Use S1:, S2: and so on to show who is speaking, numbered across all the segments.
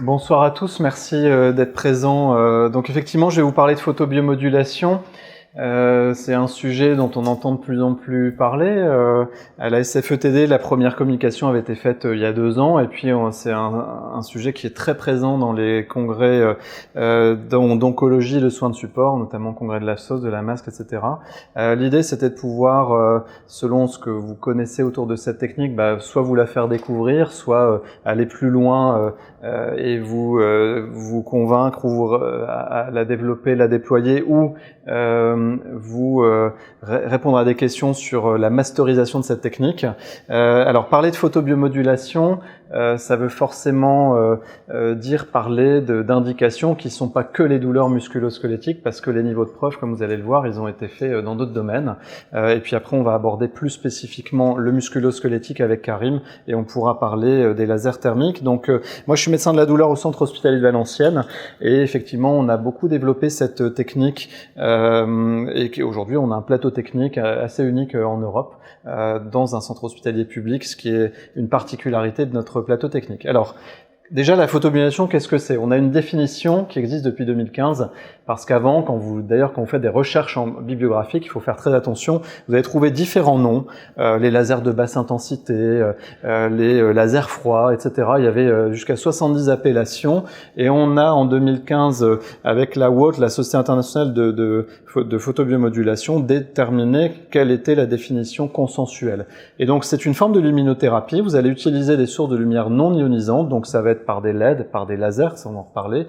S1: Bonsoir à tous, merci d'être présents. Donc effectivement, je vais vous parler de photobiomodulation. C'est un sujet dont on entend de plus en plus parler. À la SFETD, la première communication avait été faite il y a 2 ans, et puis c'est un sujet qui est très présent dans les congrès d'oncologie et de soins de support, notamment le congrès de la SOS, de la MASC, etc. L'idée, c'était de pouvoir, selon ce que vous connaissez autour de cette technique, soit vous la faire découvrir, soit aller plus loin et vous convaincre ou à la développer, la déployer, ou répondre à des questions sur la masterisation de cette technique. Alors parler de photobiomodulation, ça veut forcément dire parler d'indications qui ne sont pas que les douleurs musculo-squelettiques, parce que les niveaux de preuve, comme vous allez le voir, ils ont été faits dans d'autres domaines. Et puis après, on va aborder plus spécifiquement le musculo-squelettique avec Karim, et on pourra parler des lasers thermiques. Donc moi, je suis médecin de la douleur au centre hospitalier de Valenciennes, et effectivement, on a beaucoup développé cette technique, et qu'aujourd'hui, on a un plateau technique assez unique en Europe, dans un centre hospitalier public, ce qui est une particularité de notre plateau technique. Alors, déjà, la photobiomodulation, qu'est-ce que c'est? On a une définition qui existe depuis 2015, parce qu'avant, quand vous faites des recherches bibliographiques, il faut faire très attention. Vous allez trouver différents noms, les lasers de basse intensité, les lasers froids, etc. Il y avait jusqu'à 70 appellations, et on a en 2015, avec la WOT, la Société internationale de photobiomodulation, déterminé quelle était la définition consensuelle. Et donc, c'est une forme de luminothérapie. Vous allez utiliser des sources de lumière non ionisantes, donc ça va être par des LED, par des lasers, ça on en reparlait,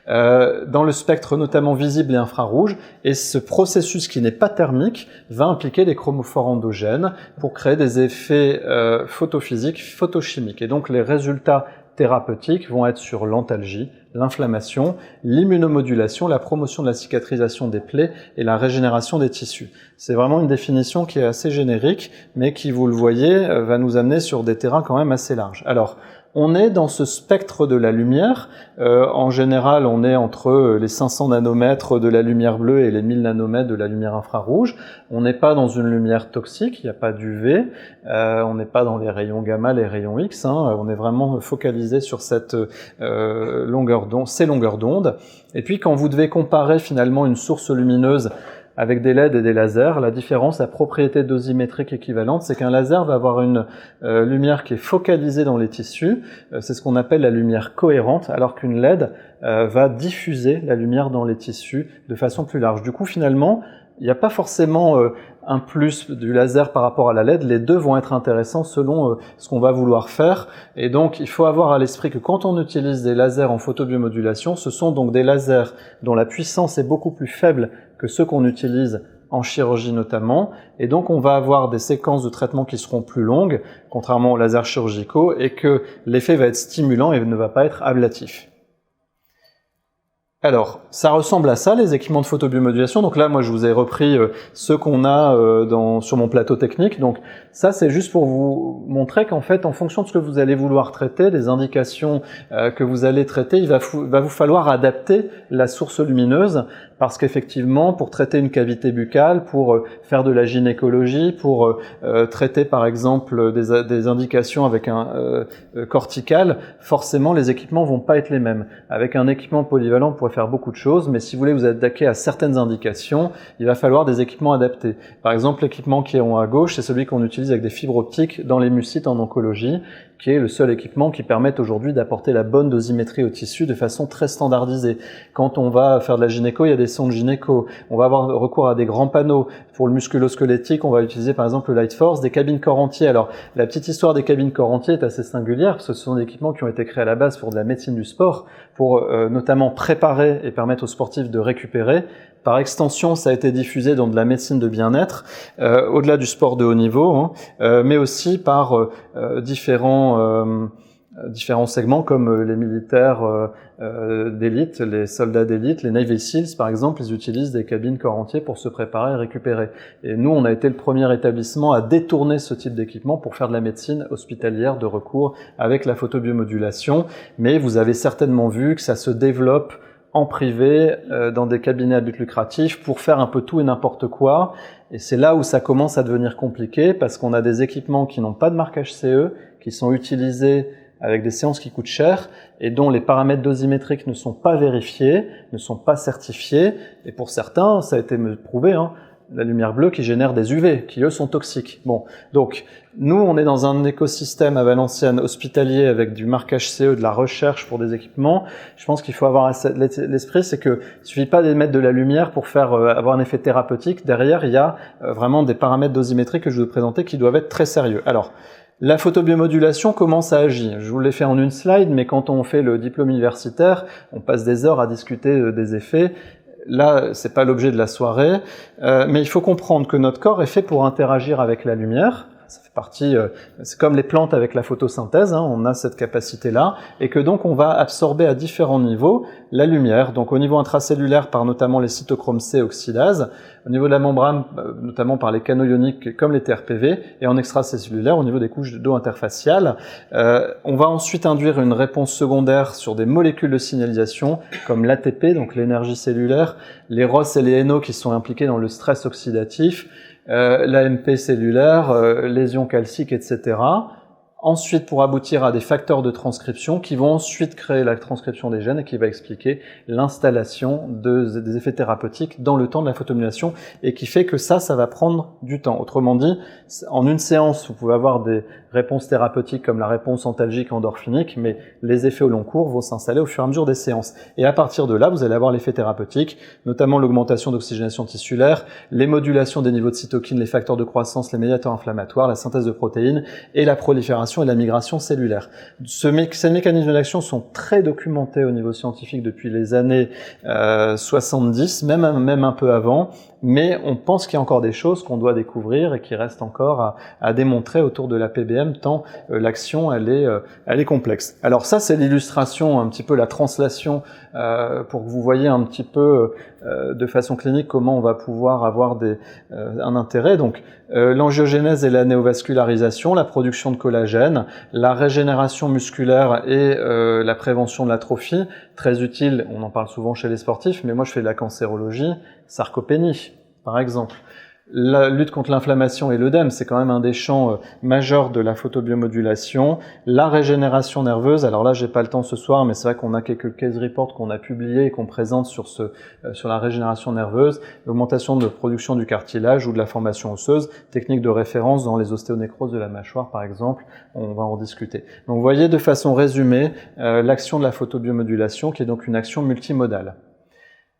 S1: dans le spectre notamment visible et infrarouge, et ce processus qui n'est pas thermique va impliquer des chromophores endogènes pour créer des effets photophysiques, photochimiques. Et donc les résultats thérapeutiques vont être sur l'antalgie, l'inflammation, l'immunomodulation, la promotion de la cicatrisation des plaies et la régénération des tissus. C'est vraiment une définition qui est assez générique, mais qui, vous le voyez, va nous amener sur des terrains quand même assez larges. Alors, on est dans ce spectre de la lumière. En général, on est entre les 500 nanomètres de la lumière bleue et les 1000 nanomètres de la lumière infrarouge. On n'est pas dans une lumière toxique, il n'y a pas d'UV. On n'est pas dans les rayons gamma, les rayons X. On est vraiment focalisé sur cette ces longueurs d'onde. Et puis, quand vous devez comparer finalement une source lumineuse avec des LED et des lasers, la différence, la propriété dosimétrique équivalente, c'est qu'un laser va avoir une lumière qui est focalisée dans les tissus, c'est ce qu'on appelle la lumière cohérente, alors qu'une LED va diffuser la lumière dans les tissus de façon plus large. Du coup, finalement, il n'y a pas forcément un plus du laser par rapport à la LED, les deux vont être intéressants selon ce qu'on va vouloir faire. Et donc, il faut avoir à l'esprit que quand on utilise des lasers en photobiomodulation, ce sont donc des lasers dont la puissance est beaucoup plus faible que ceux qu'on utilise en chirurgie notamment, et donc on va avoir des séquences de traitement qui seront plus longues, contrairement aux lasers chirurgicaux, et que l'effet va être stimulant et ne va pas être ablatif. Alors, ça ressemble à ça, les équipements de photobiomodulation. Donc là, moi, je vous ai repris ceux qu'on a sur mon plateau technique. Donc ça, c'est juste pour vous montrer qu'en fait, en fonction de ce que vous allez vouloir traiter, des indications que vous allez traiter, il va vous falloir adapter la source lumineuse, parce qu'effectivement, pour traiter une cavité buccale, pour faire de la gynécologie, pour traiter par exemple des indications avec un cortical, forcément, les équipements vont pas être les mêmes. Avec un équipement polyvalent, pour faire beaucoup de choses, mais si vous voulez vous attaquer à certaines indications, il va falloir des équipements adaptés. Par exemple, l'équipement qui est en haut à gauche, c'est celui qu'on utilise avec des fibres optiques dans les mucites en oncologie, qui est le seul équipement qui permet aujourd'hui d'apporter la bonne dosimétrie au tissu de façon très standardisée. Quand on va faire de la gynéco, il y a des sondes gynéco. On va avoir recours à des grands panneaux. Pour le musculo-squelettique, on va utiliser par exemple le Light Force, des cabines corps entier. Alors, la petite histoire des cabines corps entier est assez singulière, parce que ce sont des équipements qui ont été créés à la base pour de la médecine du sport, pour notamment préparer et permettre aux sportifs de récupérer. Par extension, ça a été diffusé dans de la médecine de bien-être, au-delà du sport de haut niveau, mais aussi par différents segments comme les militaires d'élite, les soldats d'élite, les Navy Seals par exemple, ils utilisent des cabines corps entier pour se préparer et récupérer. Et nous, on a été le premier établissement à détourner ce type d'équipement pour faire de la médecine hospitalière de recours avec la photobiomodulation, mais vous avez certainement vu que ça se développe en privé, dans des cabinets à but lucratif, pour faire un peu tout et n'importe quoi. Et c'est là où ça commence à devenir compliqué, parce qu'on a des équipements qui n'ont pas de marque HCE, qui sont utilisés avec des séances qui coûtent cher et dont les paramètres dosimétriques ne sont pas vérifiés, ne sont pas certifiés, et pour certains, ça a été prouvé, hein, la lumière bleue qui génère des UV, qui eux sont toxiques. Bon, donc nous on est dans un écosystème à Valenciennes hospitalier avec du marquage CE, de la recherche pour des équipements. Je pense qu'il faut avoir l'esprit, c'est que il suffit pas d'émettre de la lumière pour faire avoir un effet thérapeutique. Derrière, il y a vraiment des paramètres dosimétriques que je vais vous présenter qui doivent être très sérieux. Alors, la photobiomodulation, comment ça agit? Je vous l'ai fait en une slide, mais quand on fait le diplôme universitaire, on passe des heures à discuter des effets. Là, c'est pas l'objet de la soirée, mais il faut comprendre que notre corps est fait pour interagir avec la lumière. Ça fait partie, c'est comme les plantes avec la photosynthèse, hein, on a cette capacité-là, et que donc on va absorber à différents niveaux la lumière. Donc au niveau intracellulaire par notamment les cytochromes C oxydases, au niveau de la membrane notamment par les canaux ioniques comme les TRPV, et en extracellulaire au niveau des couches d'eau interfaciales. On va ensuite induire une réponse secondaire sur des molécules de signalisation comme l'ATP, donc l'énergie cellulaire, les ROS et les NO qui sont impliqués dans le stress oxydatif, l'AMP cellulaire, lésions calciques, etc. Ensuite, pour aboutir à des facteurs de transcription qui vont ensuite créer la transcription des gènes et qui va expliquer l'installation des effets thérapeutiques dans le temps de la photomodulation et qui fait que ça va prendre du temps. Autrement dit, en une séance, vous pouvez avoir des réponses thérapeutiques comme la réponse antalgique endorphinique, mais les effets au long cours vont s'installer au fur et à mesure des séances. Et à partir de là, vous allez avoir l'effet thérapeutique, notamment l'augmentation d'oxygénation tissulaire, les modulations des niveaux de cytokines, les facteurs de croissance, les médiateurs inflammatoires, la synthèse de protéines et la prolifération et la migration cellulaire. Ces mécanismes d'action sont très documentés au niveau scientifique depuis les années 70, même un peu avant, mais on pense qu'il y a encore des choses qu'on doit découvrir et qui restent encore à démontrer autour de la PBM, tant l'action elle est complexe. Alors ça c'est l'illustration, un petit peu la translation pour que vous voyez un petit peu de façon clinique comment on va pouvoir avoir un intérêt. Donc l'angiogénèse et la néovascularisation, la production de collagène, la régénération musculaire et la prévention de l'atrophie, très utile, on en parle souvent chez les sportifs, mais moi je fais de la cancérologie, sarcopénie par exemple. La lutte contre l'inflammation et l'œdème, c'est quand même un des champs majeurs de la photobiomodulation. La régénération nerveuse, alors là j'ai pas le temps ce soir, mais c'est vrai qu'on a quelques case reports qu'on a publiés et qu'on présente sur la régénération nerveuse, l'augmentation de production du cartilage ou de la formation osseuse, technique de référence dans les ostéonécroses de la mâchoire par exemple, on va en discuter. Donc vous voyez de façon résumée l'action de la photobiomodulation qui est donc une action multimodale.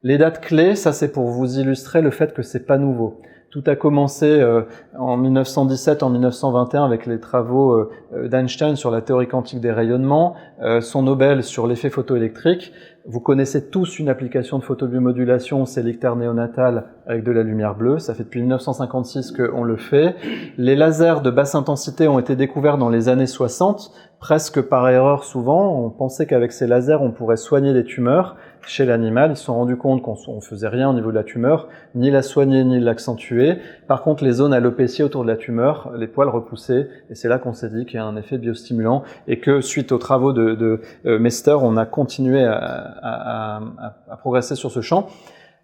S1: Les dates clés, ça c'est pour vous illustrer le fait que c'est pas nouveau. Tout a commencé en 1917, en 1921 avec les travaux d'Einstein sur la théorie quantique des rayonnements, son Nobel sur l'effet photoélectrique. Vous connaissez tous une application de photobiomodulation, c'est l'ictère néonatal avec de la lumière bleue. Ça fait depuis 1956 qu'on le fait. Les lasers de basse intensité ont été découverts dans les années 60, presque par erreur souvent. On pensait qu'avec ces lasers, on pourrait soigner les tumeurs chez l'animal. Ils se sont rendus compte qu'on faisait rien au niveau de la tumeur, ni la soigner, ni l'accentuer. Par contre, les zones alopéciées autour de la tumeur, les poils repoussés, et c'est là qu'on s'est dit qu'il y a un effet biostimulant et que suite aux travaux de Mester, on a continué à progresser sur ce champ.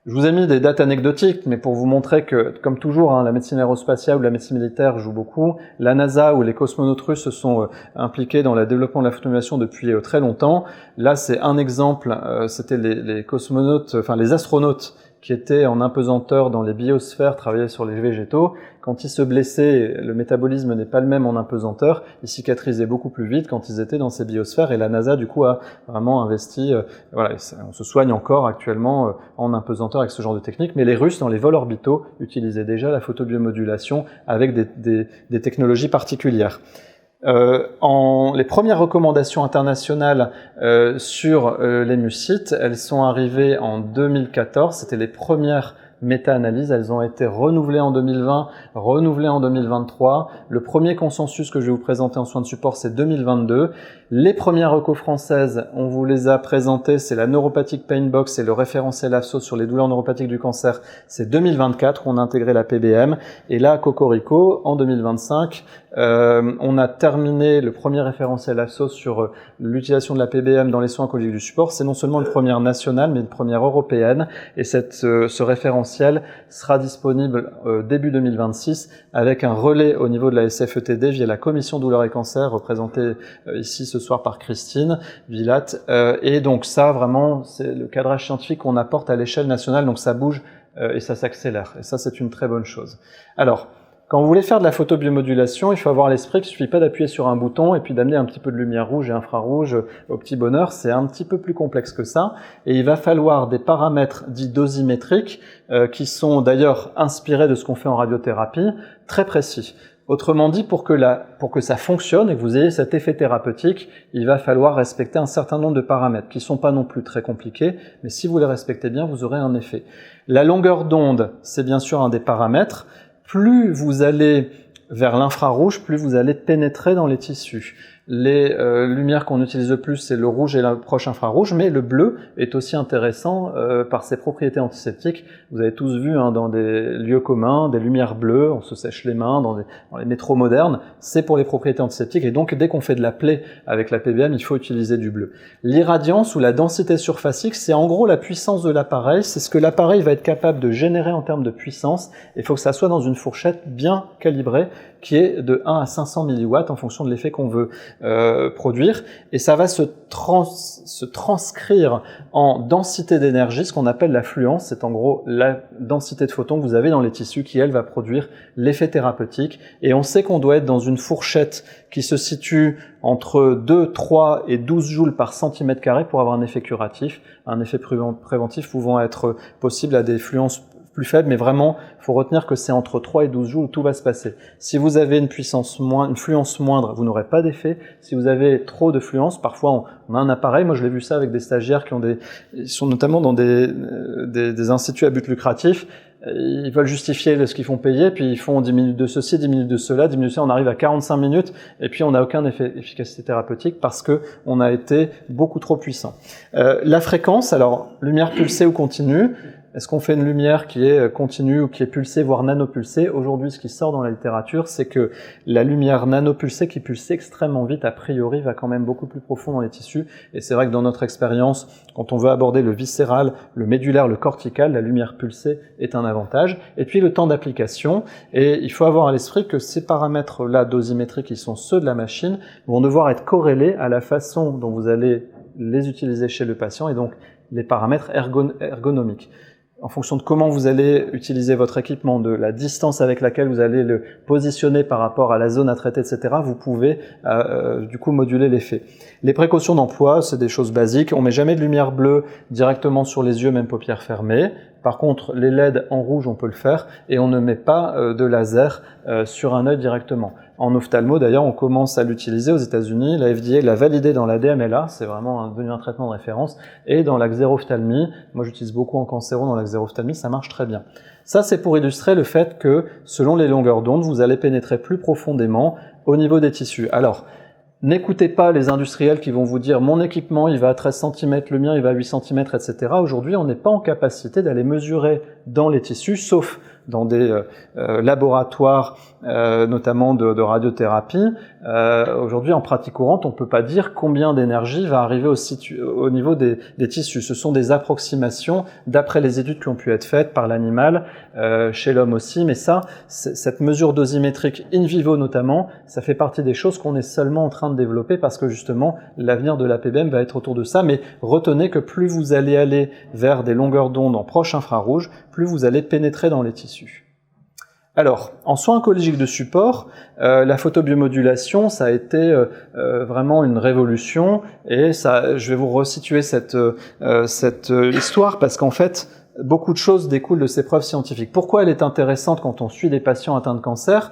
S1: Je vous ai mis des dates anecdotiques, mais pour vous montrer que, comme toujours, la médecine aérospatiale ou la médecine militaire joue beaucoup. La NASA ou les cosmonautes russes se sont impliqués dans le développement de la photomodulation depuis très longtemps. Là, c'est un exemple, c'était les cosmonautes, enfin les astronautes qui étaient en impesanteur dans les biosphères, travaillaient sur les végétaux. Quand ils se blessaient, le métabolisme n'est pas le même en impesanteur, ils cicatrisaient beaucoup plus vite quand ils étaient dans ces biosphères, et la NASA du coup a vraiment investi, voilà, on se soigne encore actuellement en impesanteur avec ce genre de technique, mais les Russes dans les vols orbitaux utilisaient déjà la photobiomodulation avec des technologies particulières. Les premières recommandations internationales sur les mucites, elles sont arrivées en 2014, c'était les premières méta-analyses, elles ont été renouvelées en 2020, renouvelées en 2023. Le premier consensus que je vais vous présenter en soins de support, c'est 2022. Les premières recos françaises, on vous les a présentées, c'est la Neuropathic Pain Box et le référentiel AFSO sur les douleurs neuropathiques du cancer, c'est 2024, on a intégré la PBM. Et là, à Cocorico, en 2025, on a terminé le premier référentiel AFSO sur l'utilisation de la PBM dans les soins oncologiques du support. C'est non seulement une première nationale, mais une première européenne. Et ce référentiel référentiel sera disponible début 2026 avec un relais au niveau de la SFETD via la commission douleur et cancer représentée ici ce soir par Christine Vilat. Et donc ça vraiment c'est le cadrage scientifique qu'on apporte à l'échelle nationale, donc ça bouge et ça s'accélère. Et ça c'est une très bonne chose. Alors, quand vous voulez faire de la photobiomodulation, il faut avoir à l'esprit qu'il ne suffit pas d'appuyer sur un bouton et puis d'amener un petit peu de lumière rouge et infrarouge au petit bonheur. C'est un petit peu plus complexe que ça. Et il va falloir des paramètres dits dosimétriques qui sont d'ailleurs inspirés de ce qu'on fait en radiothérapie, très précis. Autrement dit, pour que ça fonctionne et que vous ayez cet effet thérapeutique, il va falloir respecter un certain nombre de paramètres qui ne sont pas non plus très compliqués, mais si vous les respectez bien, vous aurez un effet. La longueur d'onde, c'est bien sûr un des paramètres. Plus vous allez vers l'infrarouge, plus vous allez pénétrer dans les tissus. Les lumières qu'on utilise le plus, c'est le rouge et l'approche infrarouge, mais le bleu est aussi intéressant par ses propriétés antiseptiques. Vous avez tous vu dans des lieux communs, des lumières bleues, on se sèche les mains dans les métros modernes, c'est pour les propriétés antiseptiques, et donc dès qu'on fait de la plaie avec la PBM, il faut utiliser du bleu. L'irradiance ou la densité surfacique, c'est en gros la puissance de l'appareil, c'est ce que l'appareil va être capable de générer en termes de puissance, et il faut que ça soit dans une fourchette bien calibrée, qui est de 1 à 500 mW en fonction de l'effet qu'on veut produire, et ça va se transcrire en densité d'énergie, ce qu'on appelle la fluence, c'est en gros la densité de photons que vous avez dans les tissus qui, elle, va produire l'effet thérapeutique, et on sait qu'on doit être dans une fourchette qui se situe entre 2, 3 et 12 joules par centimètre carré pour avoir un effet curatif, un effet préventif pouvant être possible à des fluences plus faible, mais vraiment, il faut retenir que c'est entre 3 et 12 joules où tout va se passer. Si vous avez une fluence moindre, vous n'aurez pas d'effet. Si vous avez trop de fluence, parfois on a un appareil, moi je l'ai vu ça avec des stagiaires ils sont notamment dans des instituts à but lucratif, ils veulent justifier ce qu'ils font payer, puis ils font 10 minutes de ceci, 10 minutes de cela, 10 minutes de cela, on arrive à 45 minutes, et puis on n'a aucun effet efficacité thérapeutique parce que on a été beaucoup trop puissant. La fréquence, alors lumière pulsée ou continue, est-ce qu'on fait une lumière qui est continue ou qui est pulsée, voire nanopulsée? Aujourd'hui, ce qui sort dans la littérature, c'est que la lumière nanopulsée qui pulse extrêmement vite, a priori, va quand même beaucoup plus profond dans les tissus. Et c'est vrai que dans notre expérience, quand on veut aborder le viscéral, le médulaire, le cortical, la lumière pulsée est un avantage. Et puis le temps d'application. Et il faut avoir à l'esprit que ces paramètres-là dosimétriques, qui sont ceux de la machine, vont devoir être corrélés à la façon dont vous allez les utiliser chez le patient, et donc les paramètres ergonomiques. En fonction de comment vous allez utiliser votre équipement, de la distance avec laquelle vous allez le positionner par rapport à la zone à traiter, etc., vous pouvez du coup moduler l'effet. Les précautions d'emploi, c'est des choses basiques. On met jamais de lumière bleue directement sur les yeux, même paupières fermées. Par contre, les LED en rouge, on peut le faire, et on ne met pas de laser sur un œil directement. En ophtalmo, d'ailleurs, on commence à l'utiliser aux États-Unis. La FDA l'a validé dans la DMLA, c'est vraiment devenu un traitement de référence, et dans la xérophtalmie. Moi, j'utilise beaucoup en cancéro dans la xérophtalmie, ça marche très bien. Ça, c'est pour illustrer le fait que, selon les longueurs d'onde, vous allez pénétrer plus profondément au niveau des tissus. Alors, n'écoutez pas les industriels qui vont vous dire « mon équipement, il va à 13 cm, le mien, il va à 8 cm, etc. » Aujourd'hui, on n'est pas en capacité d'aller mesurer dans les tissus, sauf dans des laboratoires, notamment de radiothérapie. Aujourd'hui, en pratique courante, on ne peut pas dire combien d'énergie va arriver au niveau des tissus. Ce sont des approximations d'après les études qui ont pu être faites par l'animal, chez l'homme aussi, mais ça, cette mesure dosimétrique in vivo notamment, ça fait partie des choses qu'on est seulement en train de développer parce que justement, l'avenir de la PBM va être autour de ça, mais retenez que plus vous allez aller vers des longueurs d'onde en proche infrarouge, plus vous allez pénétrer dans les tissus. Alors, en soins oncologiques de support, la photobiomodulation, ça a été vraiment une révolution, et ça, je vais vous resituer cette histoire parce qu'en fait, beaucoup de choses découlent de ces preuves scientifiques. Pourquoi elle est intéressante quand on suit des patients atteints de cancer?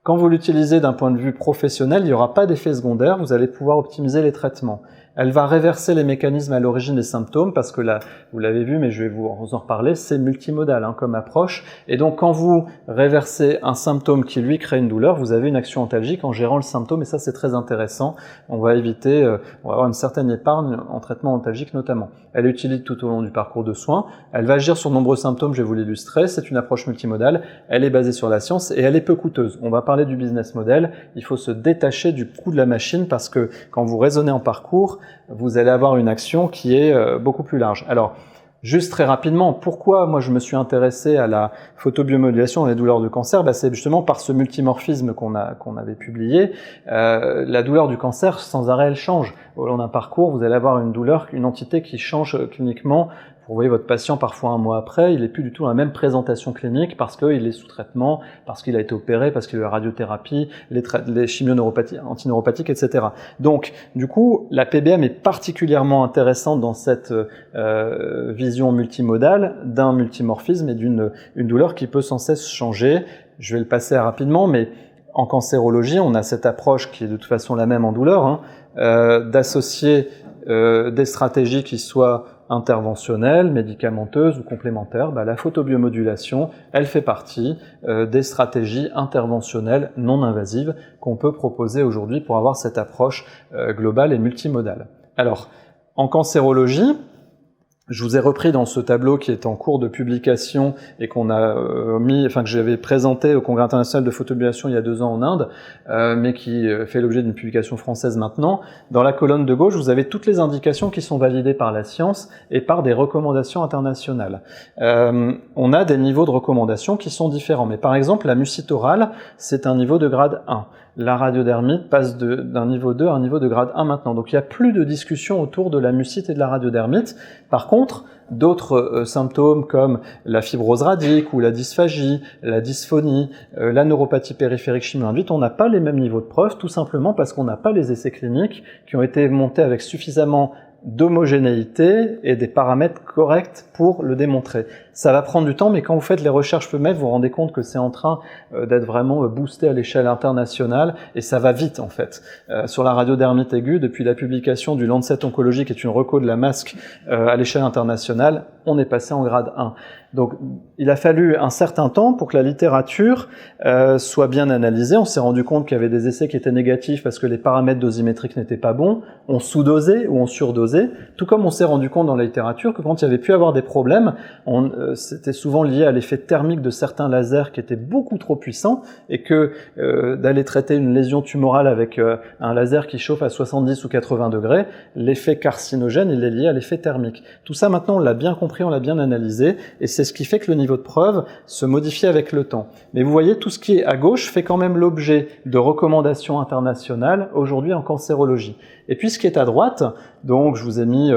S1: Quand vous l'utilisez d'un point de vue professionnel, il n'y aura pas d'effet secondaire, vous allez pouvoir optimiser les traitements. Elle va réverser les mécanismes à l'origine des symptômes parce que là, vous l'avez vu, mais je vais vous en reparler, c'est multimodal comme approche. Et donc, quand vous réversez un symptôme qui lui crée une douleur, vous avez une action antalgique en gérant le symptôme, et ça c'est très intéressant. On va éviter, on va avoir une certaine épargne en traitement antalgique notamment. Elle est utilisée tout au long du parcours de soins. Elle va agir sur de nombreux symptômes, je vais vous l'illustrer. C'est une approche multimodale. Elle est basée sur la science et elle est peu coûteuse. On va parler du business model. Il faut se détacher du coût de la machine parce que quand vous raisonnez en parcours, vous allez avoir une action qui est beaucoup plus large. Alors, Juste très rapidement, pourquoi moi je me suis intéressé à la photobiomodulation dans les douleurs du cancer? C'est justement par ce multimorphisme qu'on avait publié. La douleur du cancer, sans arrêt, elle change. Au long d'un parcours, vous allez avoir une douleur, une entité qui change cliniquement. Vous voyez votre patient parfois un mois après, il n'est plus du tout dans la même présentation clinique parce qu'il est sous traitement, parce qu'il a été opéré, parce qu'il a eu la radiothérapie, les chimioneuropathies, antineuropathiques, etc. Donc, du coup, la PBM est particulièrement intéressante dans cette vision multimodale d'un multimorphisme et d'une douleur qui peut sans cesse changer. Je vais le passer rapidement, mais en cancérologie, on a cette approche qui est de toute façon la même en douleur, d'associer des stratégies qui soient interventionnelle, médicamenteuse ou complémentaire, la photobiomodulation, elle fait partie des stratégies interventionnelles non invasives qu'on peut proposer aujourd'hui pour avoir cette approche globale et multimodale. Alors, en cancérologie, je vous ai repris dans ce tableau qui est en cours de publication et qu'on a que j'avais présenté au Congrès international de photobiomodulation il y a 2 ans en Inde, mais qui fait l'objet d'une publication française maintenant. Dans la colonne de gauche, vous avez toutes les indications qui sont validées par la science et par des recommandations internationales. On a des niveaux de recommandations qui sont différents, mais par exemple, la mucite orale, c'est un niveau de grade 1. La radiodermite passe d'un niveau 2 à un niveau de grade 1 maintenant. Donc il n'y a plus de discussion autour de la mucite et de la radiodermite. Par contre, d'autres symptômes comme la fibrose radique ou la dysphagie, la dysphonie, la neuropathie périphérique chimio-induite, on n'a pas les mêmes niveaux de preuve, tout simplement parce qu'on n'a pas les essais cliniques qui ont été montés avec suffisamment d'homogénéité et des paramètres corrects pour le démontrer. Ça va prendre du temps, mais quand vous faites les recherches femelles, vous vous rendez compte que c'est en train d'être vraiment boosté à l'échelle internationale, et ça va vite en fait. Sur la radiodermite aiguë, depuis la publication du Lancet Oncology, qui est une reco de la masque à l'échelle internationale, on est passé en grade 1. Donc il a fallu un certain temps pour que la littérature soit bien analysée. On s'est rendu compte qu'il y avait des essais qui étaient négatifs parce que les paramètres dosimétriques n'étaient pas bons, on sous-dosait ou on surdosait, tout comme on s'est rendu compte dans la littérature que quand il y avait pu avoir des problèmes, c'était souvent lié à l'effet thermique de certains lasers qui étaient beaucoup trop puissants, et que d'aller traiter une lésion tumorale avec un laser qui chauffe à 70 ou 80 degrés, l'effet carcinogène il est lié à l'effet thermique. Tout ça maintenant on l'a bien compris, on l'a bien analysé, et c'est ce qui fait que le niveau de preuve se modifie avec le temps. Mais vous voyez, tout ce qui est à gauche fait quand même l'objet de recommandations internationales aujourd'hui en cancérologie. Et puis ce qui est à droite, donc je vous ai mis,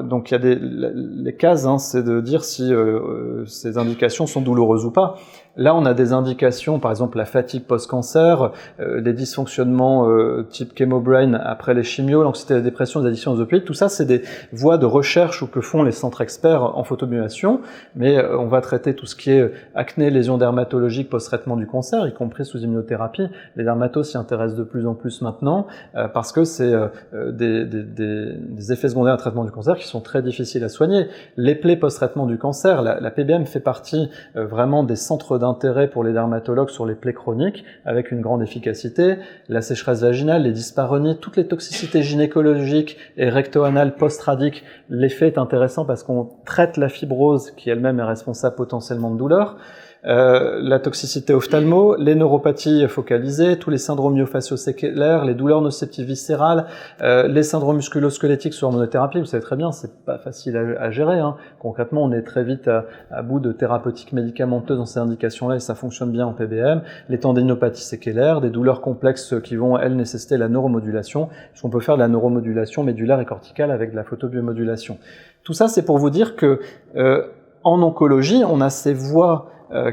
S1: donc il y a les cases, c'est de dire si ces indications sont douloureuses ou pas. Là, on a des indications, par exemple la fatigue post-cancer, les dysfonctionnements type chemobrain après les chimios, l'anxiété, la dépression, les addictions aux opioïdes. Tout ça, c'est des voies de recherche que font les centres experts en photobiomodulation, mais on va traiter tout ce qui est acné, lésions dermatologiques post-traitement du cancer, y compris sous immunothérapie. Les dermatos s'y intéressent de plus en plus maintenant, parce que c'est des effets secondaires à traitement du cancer qui sont très difficiles à soigner. Les plaies post-traitement du cancer, la PBM fait partie vraiment des centres d'intérêt pour les dermatologues sur les plaies chroniques, avec une grande efficacité. La sécheresse vaginale, les dyspareunies, toutes les toxicités gynécologiques et recto-anales post-radiques, l'effet est intéressant parce qu'on traite la fibrose qui elle-même est responsable potentiellement de douleur. La toxicité ophtalmo, les neuropathies focalisées, tous les syndromes myofascio-séquelaires, les douleurs nociceptives viscérales, les syndromes musculo-squelettiques sous hormonothérapie, vous savez très bien, c'est pas facile à gérer. Concrètement, on est très vite à bout de thérapeutiques médicamenteuses dans ces indications-là et ça fonctionne bien en PBM. Les tendinopathies séquelaires, des douleurs complexes qui vont, elles, nécessiter la neuromodulation, puisqu'on peut faire de la neuromodulation médulaire et corticale avec de la photobiomodulation. Tout ça, c'est pour vous dire que en oncologie, on a ces voies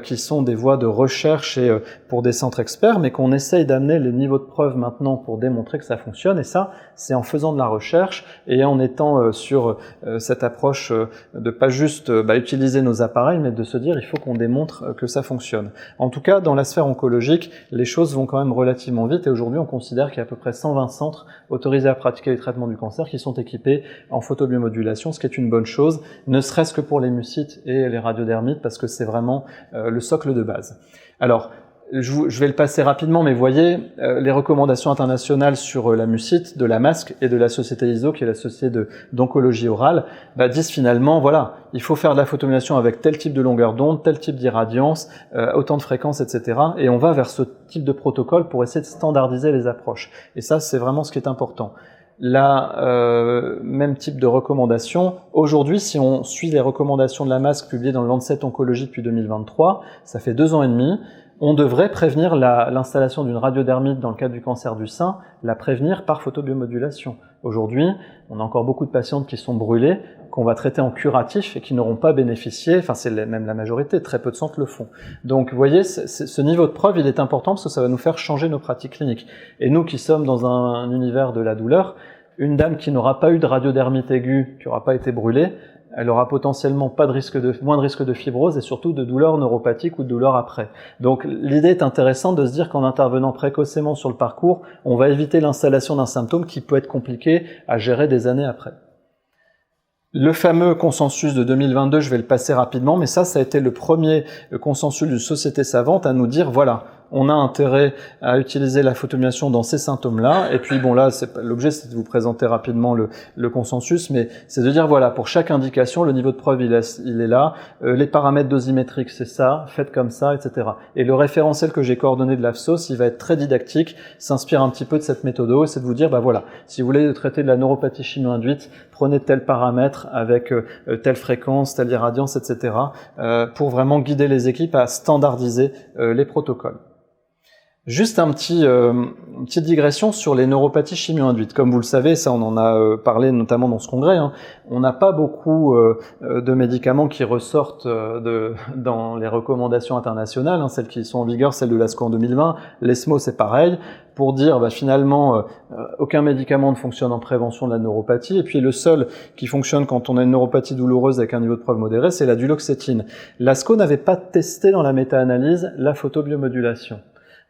S1: qui sont des voies de recherche et pour des centres experts, mais qu'on essaye d'amener les niveaux de preuve maintenant pour démontrer que ça fonctionne, et ça, c'est en faisant de la recherche et en étant sur cette approche de pas juste utiliser nos appareils, mais de se dire il faut qu'on démontre que ça fonctionne. En tout cas, dans la sphère oncologique, les choses vont quand même relativement vite, et aujourd'hui on considère qu'il y a à peu près 120 centres autorisés à pratiquer les traitements du cancer qui sont équipés en photobiomodulation, ce qui est une bonne chose, ne serait-ce que pour les mucites et les radiodermites, parce que c'est vraiment le socle de base. Alors, je vais le passer rapidement, mais vous voyez, les recommandations internationales sur la mucite, de la masque et de la société ISO, qui est la société d'oncologie orale, disent finalement, voilà, il faut faire de la photobiomodulation avec tel type de longueur d'onde, tel type d'irradiance, autant de fréquences, etc. Et on va vers ce type de protocole pour essayer de standardiser les approches. Et ça, c'est vraiment ce qui est important. même type de recommandations. Aujourd'hui, si on suit les recommandations de la MASC publiées dans le Lancet Oncologie depuis 2023, ça fait 2 ans et demi, on devrait prévenir l'installation d'une radiodermite dans le cadre du cancer du sein, la prévenir par photobiomodulation. Aujourd'hui, on a encore beaucoup de patientes qui sont brûlées, qu'on va traiter en curatif et qui n'auront pas bénéficié, enfin c'est même la majorité, très peu de centres le font. Donc vous voyez, ce niveau de preuve, il est important parce que ça va nous faire changer nos pratiques cliniques. Et nous qui sommes dans un univers de la douleur, une dame qui n'aura pas eu de radiodermite aiguë, qui n'aura pas été brûlée, elle aura potentiellement moins de risque de fibrose et surtout de douleurs neuropathiques ou de douleurs après. Donc l'idée est intéressante de se dire qu'en intervenant précocement sur le parcours, on va éviter l'installation d'un symptôme qui peut être compliqué à gérer des années après. Le fameux consensus de 2022, je vais le passer rapidement, mais ça a été le premier consensus d'une société savante à nous dire, voilà, on a intérêt à utiliser la photobiomodulation dans ces symptômes-là. Et puis bon là, l'objet c'est de vous présenter rapidement le consensus, mais c'est de dire voilà, pour chaque indication, le niveau de preuve il est là, les paramètres dosimétriques c'est ça, faites comme ça, etc. Et le référentiel que j'ai coordonné de l'AFSOS, il va être très didactique, s'inspire un petit peu de cette méthode, et c'est de vous dire bah voilà, si vous voulez traiter de la neuropathie chimio-induite, prenez tel paramètre avec telle fréquence, telle irradiance, etc. Pour vraiment guider les équipes à standardiser les protocoles. Juste une petite digression sur les neuropathies chimio-induites. Comme vous le savez, ça on en a parlé notamment dans ce congrès, hein, on n'a pas beaucoup de médicaments qui ressortent dans les recommandations internationales, hein, celles qui sont en vigueur, celle de l'ASCO en 2020, l'ESMO c'est pareil, pour dire bah, finalement aucun médicament ne fonctionne en prévention de la neuropathie, et puis le seul qui fonctionne quand on a une neuropathie douloureuse avec un niveau de preuve modéré, c'est la duloxétine. L'ASCO n'avait pas testé dans la méta-analyse la photobiomodulation.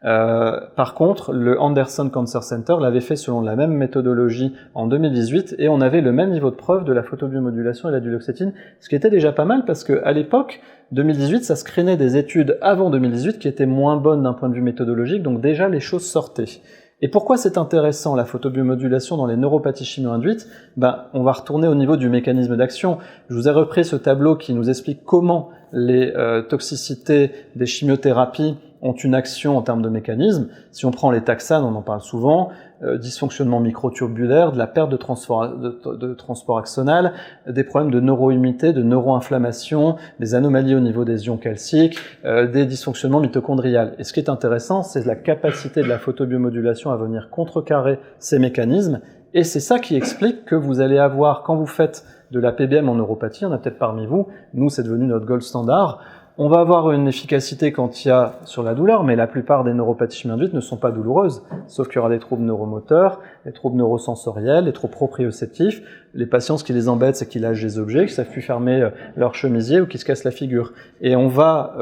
S1: Par contre, le Anderson Cancer Center l'avait fait selon la même méthodologie en 2018 et on avait le même niveau de preuve de la photobiomodulation et la duloxétine, ce qui était déjà pas mal parce que à l'époque, 2018, ça screenait des études avant 2018 qui étaient moins bonnes d'un point de vue méthodologique, donc déjà les choses sortaient. Et pourquoi c'est intéressant la photobiomodulation dans les neuropathies chimio-induites? On va retourner au niveau du mécanisme d'action. Je vous ai repris ce tableau qui nous explique comment les toxicités des chimiothérapies ont une action en termes de mécanisme. Si on prend les taxanes, on en parle souvent, dysfonctionnement microtubulaire, de la perte de transport axonal, des problèmes de neuroimmunité, de neuroinflammation, des anomalies au niveau des ions calciques, des dysfonctionnements mitochondriales. Et ce qui est intéressant, c'est la capacité de la photobiomodulation à venir contrecarrer ces mécanismes, et c'est ça qui explique que vous allez avoir, quand vous faites de la PBM en neuropathie, on a peut-être parmi vous, nous c'est devenu notre gold standard, on va avoir une efficacité quand il y a sur la douleur, mais la plupart des neuropathies chimio-induites ne sont pas douloureuses, sauf qu'il y aura des troubles neuromoteurs, des troubles neurosensoriels, des troubles proprioceptifs. Les patients, ce qui les embête, c'est qu'ils lâchent des objets, qu'ils ne savent plus fermer leur chemisier ou qu'ils se cassent la figure. Et on va,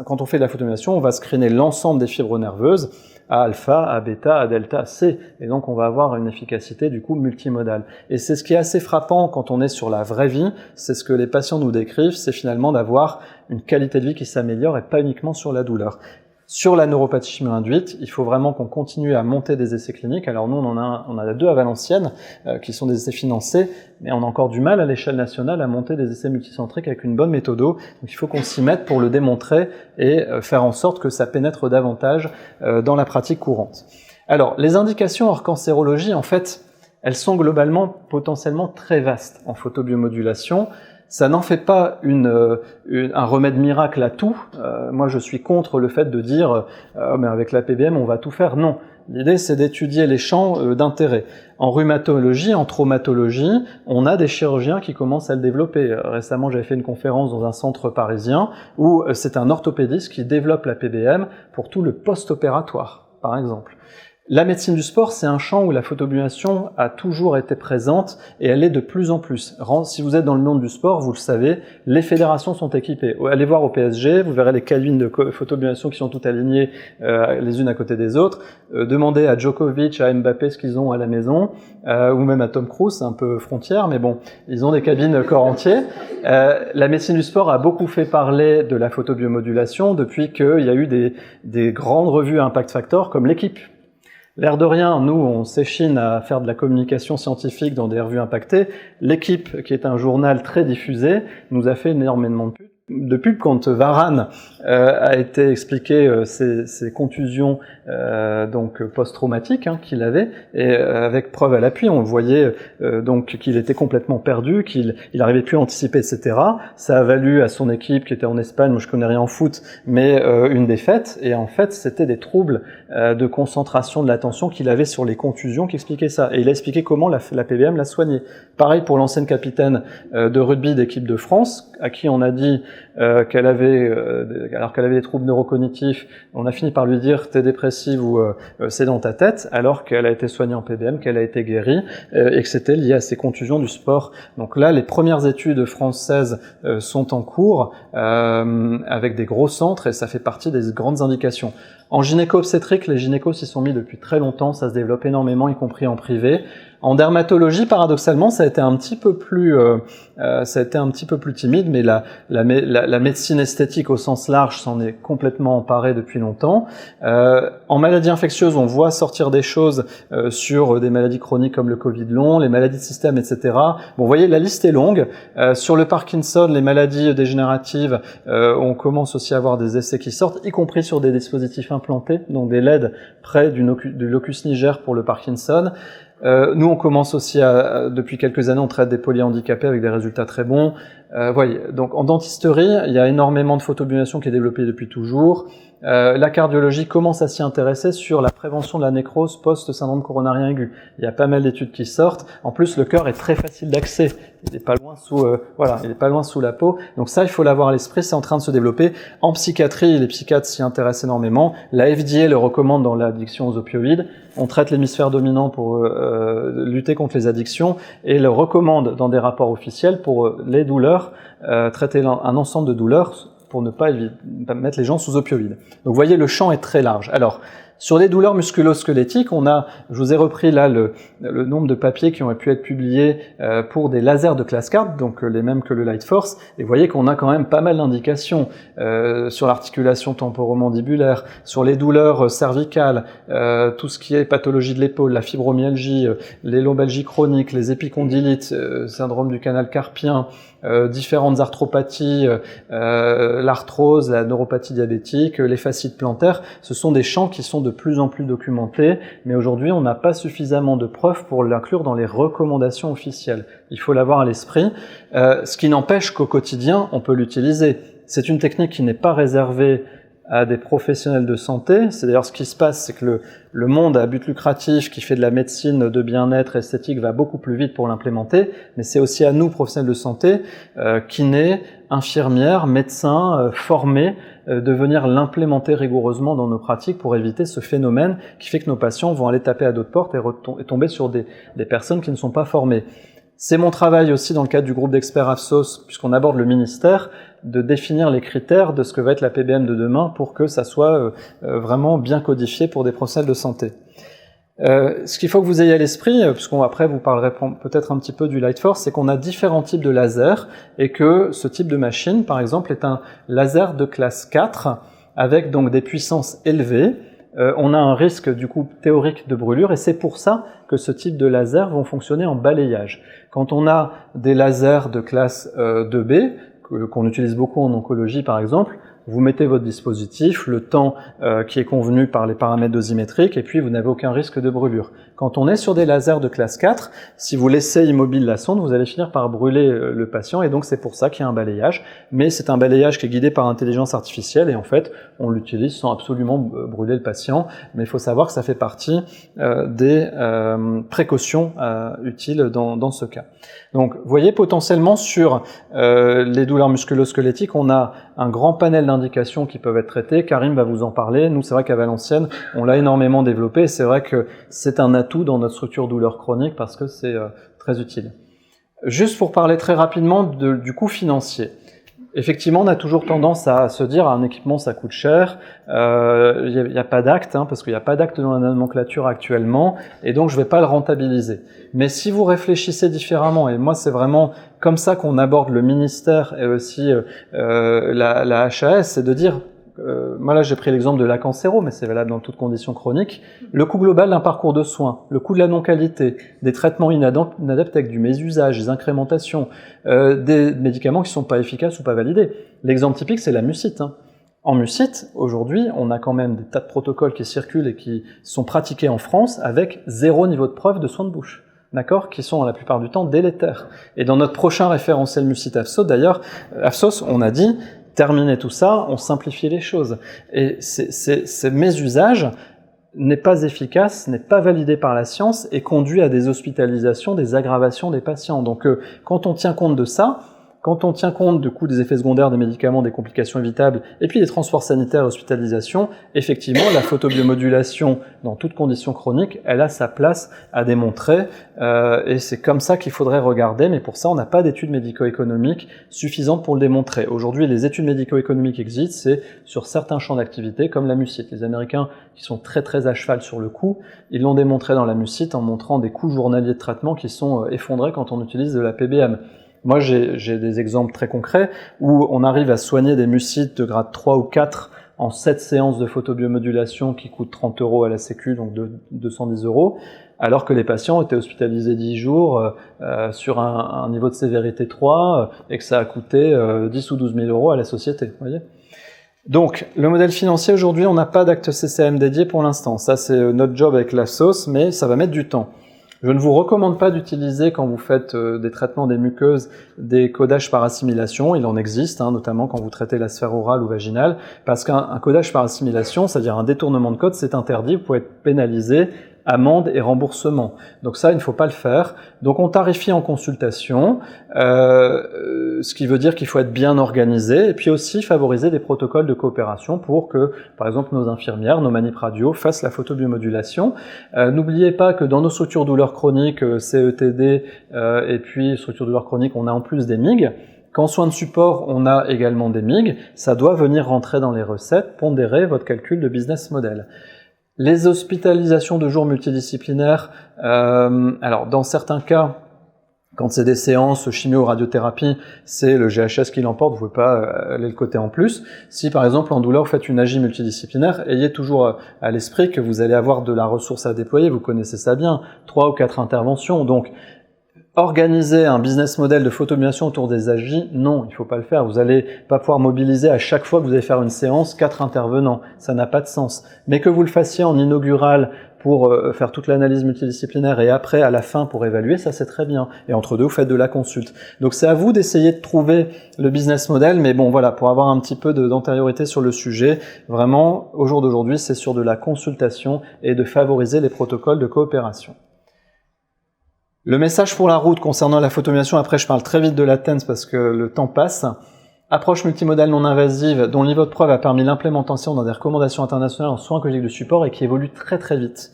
S1: quand on fait de la photobiomodulation, on va screener l'ensemble des fibres nerveuses, à alpha, à bêta, à delta, à C. Et donc on va avoir une efficacité du coup multimodale. Et c'est ce qui est assez frappant quand on est sur la vraie vie, c'est ce que les patients nous décrivent, c'est finalement d'avoir une qualité de vie qui s'améliore et pas uniquement sur la douleur. Sur la neuropathie chimio-induite, il faut vraiment qu'on continue à monter des essais cliniques. Alors nous, on a 2 à Valenciennes qui sont des essais financés, mais on a encore du mal à l'échelle nationale à monter des essais multicentriques avec une bonne méthodo. Donc il faut qu'on s'y mette pour le démontrer et faire en sorte que ça pénètre davantage dans la pratique courante. Alors, les indications hors cancérologie, en fait, elles sont globalement potentiellement très vastes en photobiomodulation. Ça n'en fait pas un remède miracle à tout. Moi, je suis contre le fait de dire mais avec la PBM, on va tout faire. Non. L'idée, c'est d'étudier les champs d'intérêt. En rhumatologie, en traumatologie, on a des chirurgiens qui commencent à le développer. Récemment, j'avais fait une conférence dans un centre parisien où c'est un orthopédiste qui développe la PBM pour tout le post-opératoire, par exemple. La médecine du sport, c'est un champ où la photobiomodulation a toujours été présente et elle est de plus en plus. Si vous êtes dans le monde du sport, vous le savez, les fédérations sont équipées. Allez voir au PSG, vous verrez les cabines de photobiomodulation qui sont toutes alignées les unes à côté des autres. Demandez à Djokovic, à Mbappé ce qu'ils ont à la maison, ou même à Tom Cruise, c'est un peu frontière, mais bon, ils ont des cabines corps entier. La médecine du sport a beaucoup fait parler de la photobiomodulation depuis qu'il y a eu des grandes revues à impact factor comme l'Équipe. L'air de rien, nous, on s'échine à faire de la communication scientifique dans des revues impactées. L'Équipe, qui est un journal très diffusé, nous a fait énormément de pub. pub quand Varane a été expliqué ces contusions donc post-traumatiques qu'il avait, et avec preuve à l'appui, on voyait donc qu'il était complètement perdu, qu'il n'arrivait plus à anticiper, etc. Ça a valu à son équipe qui était en Espagne, moi je connais rien en foot, mais une défaite, et en fait c'était des troubles de concentration de l'attention qu'il avait sur les contusions qui expliquaient ça, et il a expliqué comment la PBM l'a soigné. Pareil pour l'ancienne capitaine de rugby d'équipe de France, à qui on a dit qu'elle avait, alors qu'elle avait des troubles neurocognitifs, on a fini par lui dire t'es dépressive ou c'est dans ta tête, alors qu'elle a été soignée en PBM, qu'elle a été guérie, et que c'était lié à ces contusions du sport. Donc là, les premières études françaises sont en cours, avec des gros centres, et ça fait partie des grandes indications. En gynéco-obstétrique, les gynécos s'y sont mis depuis très longtemps, ça se développe énormément, y compris en privé. En dermatologie, paradoxalement, ça a été un petit peu plus timide, mais la médecine esthétique au sens large s'en est complètement emparée depuis longtemps. En maladies infectieuses, on voit sortir des choses sur des maladies chroniques comme le Covid long, les maladies de système, etc. Bon, vous voyez, la liste est longue. Sur le Parkinson, les maladies dégénératives, on commence aussi à avoir des essais qui sortent, y compris sur des dispositifs implantés, donc des LED près du locus niger pour le Parkinson. Nous, on commence aussi depuis quelques années, on traite des polyhandicapés avec des résultats très bons. Voyez, donc en dentisterie, il y a énormément de photobiométrie qui est développée depuis toujours. La cardiologie commence à s'y intéresser sur la prévention de la nécrose post-syndrome coronarien aigu. Il y a pas mal d'études qui sortent. En plus, le cœur est très facile d'accès. Il n'est pas loin il est pas loin sous la peau. Donc ça, il faut l'avoir à l'esprit. C'est en train de se développer. En psychiatrie, les psychiatres s'y intéressent énormément. La FDA le recommande dans l'addiction aux opioïdes. On traite l'hémisphère dominant pour lutter contre les addictions et le recommande dans des rapports officiels pour les douleurs, traiter un ensemble de douleurs pour ne pas mettre les gens sous opioïdes. Donc vous voyez, le champ est très large. Alors, sur les douleurs musculo-squelettiques, je vous ai repris là le nombre de papiers qui ont pu être publiés pour des lasers de classe 4, donc les mêmes que le Lightforce, et vous voyez qu'on a quand même pas mal d'indications sur l'articulation temporomandibulaire, sur les douleurs cervicales, tout ce qui est pathologie de l'épaule, la fibromyalgie, les lombalgies chroniques, les épicondylites, syndrome du canal carpien, différentes arthropathies, l'arthrose, la neuropathie diabétique, les fascites plantaires, ce sont des champs qui sont de plus en plus documentés, mais aujourd'hui on n'a pas suffisamment de preuves pour l'inclure dans les recommandations officielles. Il faut l'avoir à l'esprit, ce qui n'empêche qu'au quotidien on peut l'utiliser. C'est une technique qui n'est pas réservée à des professionnels de santé. C'est d'ailleurs ce qui se passe, c'est que le monde à but lucratif qui fait de la médecine de bien-être esthétique va beaucoup plus vite pour l'implémenter, mais c'est aussi à nous, professionnels de santé, kinés, infirmières, médecins formés, de venir l'implémenter rigoureusement dans nos pratiques pour éviter ce phénomène qui fait que nos patients vont aller taper à d'autres portes et tomber sur des personnes qui ne sont pas formées. C'est mon travail aussi dans le cadre du groupe d'experts AFSOS, puisqu'on aborde le ministère, de définir les critères de ce que va être la PBM de demain pour que ça soit vraiment bien codifié pour des professionnels de santé. Ce qu'il faut que vous ayez à l'esprit, puisqu'après vous parlerez peut-être un petit peu du Lightforce, c'est qu'on a différents types de lasers et que ce type de machine, par exemple, est un laser de classe 4 avec donc des puissances élevées. On a un risque du coup théorique de brûlure et c'est pour ça que ce type de lasers vont fonctionner en balayage. Quand on a des lasers de classe 2B, qu'on utilise beaucoup en oncologie par exemple, vous mettez votre dispositif, le temps qui est convenu par les paramètres dosimétriques, et puis vous n'avez aucun risque de brûlure. Quand on est sur des lasers de classe 4, si vous laissez immobile la sonde, vous allez finir par brûler le patient, et donc c'est pour ça qu'il y a un balayage. Mais c'est un balayage qui est guidé par intelligence artificielle, et en fait, on l'utilise sans absolument brûler le patient, mais il faut savoir que ça fait partie des précautions utiles dans ce cas. Donc, vous voyez, potentiellement, sur les douleurs musculo-squelettiques, on a un grand panel d'indications qui peuvent être traitées. Karim va vous en parler. Nous, c'est vrai qu'à Valenciennes, on l'a énormément développé. C'est vrai que c'est un atout dans notre structure douleur chronique parce que c'est très utile. Juste pour parler très rapidement du coût financier. Effectivement, on a toujours tendance à se dire un équipement ça coûte cher, il n'y a pas d'acte, parce qu'il n'y a pas d'acte dans la nomenclature actuellement, et donc je ne vais pas le rentabiliser. Mais si vous réfléchissez différemment, et moi c'est vraiment comme ça qu'on aborde le ministère et aussi la HAS, c'est de dire moi là j'ai pris l'exemple de la cancéro, mais c'est valable dans toutes conditions chroniques, le coût global d'un parcours de soins, le coût de la non-qualité, des traitements inadaptés avec du mésusage, des incrémentations, des médicaments qui ne sont pas efficaces ou pas validés. L'exemple typique, c'est la mucite. En mucite, aujourd'hui, on a quand même des tas de protocoles qui circulent et qui sont pratiqués en France avec 0 niveau de preuve de soins de bouche. D'accord, qui sont la plupart du temps délétères. Et dans notre prochain référentiel mucite AFSOS, d'ailleurs, AFSOS, on a dit, terminer tout ça, on simplifie les choses. Et ces mésusages n'est pas efficace, n'est pas validé par la science et conduit à des hospitalisations, des aggravations des patients. Donc, quand on tient compte de ça, quand on tient compte du coût des effets secondaires des médicaments, des complications évitables, et puis des transports sanitaires et hospitalisation, effectivement, la photobiomodulation, dans toutes conditions chroniques, elle a sa place à démontrer, et c'est comme ça qu'il faudrait regarder, mais pour ça, on n'a pas d'études médico-économiques suffisantes pour le démontrer. Aujourd'hui, les études médico-économiques existent, c'est sur certains champs d'activité, comme la mucite. Les Américains, qui sont très très à cheval sur le coût, ils l'ont démontré dans la mucite en montrant des coûts journaliers de traitement qui sont effondrés quand on utilise de la PBM. Moi, j'ai des exemples très concrets où on arrive à soigner des mucites de grade 3 ou 4 en 7 séances de photobiomodulation qui coûtent 30 € à la Sécu, donc 210 €, alors que les patients étaient hospitalisés 10 jours sur un niveau de sévérité 3 et que ça a coûté 10 ou 12 000 € à la société. Vous voyez ? Donc, le modèle financier, aujourd'hui, on n'a pas d'acte CCM dédié pour l'instant. Ça, c'est notre job avec la sauce, mais ça va mettre du temps. Je ne vous recommande pas d'utiliser, quand vous faites des traitements des muqueuses, des codages par assimilation. Il en existe, notamment quand vous traitez la sphère orale ou vaginale, parce qu'un codage par assimilation, c'est-à-dire un détournement de code, c'est interdit, vous pouvez être pénalisé, amende et remboursement. Donc ça, il ne faut pas le faire. Donc on tarifie en consultation, ce qui veut dire qu'il faut être bien organisé, et puis aussi favoriser des protocoles de coopération pour que, par exemple, nos infirmières, nos manip radio fassent la photobiomodulation. N'oubliez pas que dans nos structures douleurs chroniques, CETD, et puis structures douleurs chroniques, on a en plus des MIG. Qu'en soins de support, on a également des MIG. Ça doit venir rentrer dans les recettes, pondérer votre calcul de business model. Les hospitalisations de jour multidisciplinaires, alors dans certains cas, quand c'est des séances chimio-radiothérapie, c'est le GHS qui l'emporte, vous ne pouvez pas aller le côté en plus. Si par exemple en douleur vous faites une AJ multidisciplinaire, ayez toujours à l'esprit que vous allez avoir de la ressource à déployer, vous connaissez ça bien, 3 ou 4 interventions, donc organiser un business model de photobiomodulation autour des AJ, non, il ne faut pas le faire. Vous n'allez pas pouvoir mobiliser à chaque fois que vous allez faire une séance 4 intervenants. Ça n'a pas de sens. Mais que vous le fassiez en inaugural pour faire toute l'analyse multidisciplinaire et après, à la fin, pour évaluer, ça c'est très bien. Et entre deux, vous faites de la consulte. Donc c'est à vous d'essayer de trouver le business model, mais bon voilà, pour avoir un petit peu d'antériorité sur le sujet, vraiment, au jour d'aujourd'hui, c'est sur de la consultation et de favoriser les protocoles de coopération. Le message pour la route concernant la photobiomodulation, après je parle très vite de la TENS parce que le temps passe. Approche multimodale non invasive dont le niveau de preuve a permis l'implémentation dans des recommandations internationales en soins oncologiques de support et qui évolue très très vite.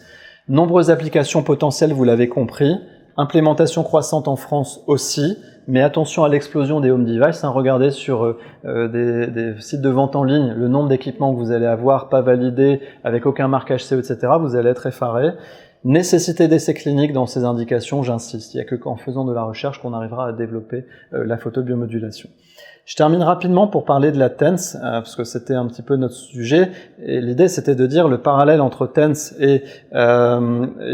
S1: Nombreuses applications potentielles, vous l'avez compris. Implémentation croissante en France aussi, mais attention à l'explosion des home devices. Regardez sur des sites de vente en ligne le nombre d'équipements que vous allez avoir, pas validés, avec aucun marquage CE, etc. Vous allez être effaré. Nécessité d'essais cliniques dans ces indications, j'insiste, il n'y a que qu'en faisant de la recherche qu'on arrivera à développer la photobiomodulation. Je termine rapidement pour parler de la TENS, parce que c'était un petit peu notre sujet, et l'idée c'était de dire le parallèle entre TENS et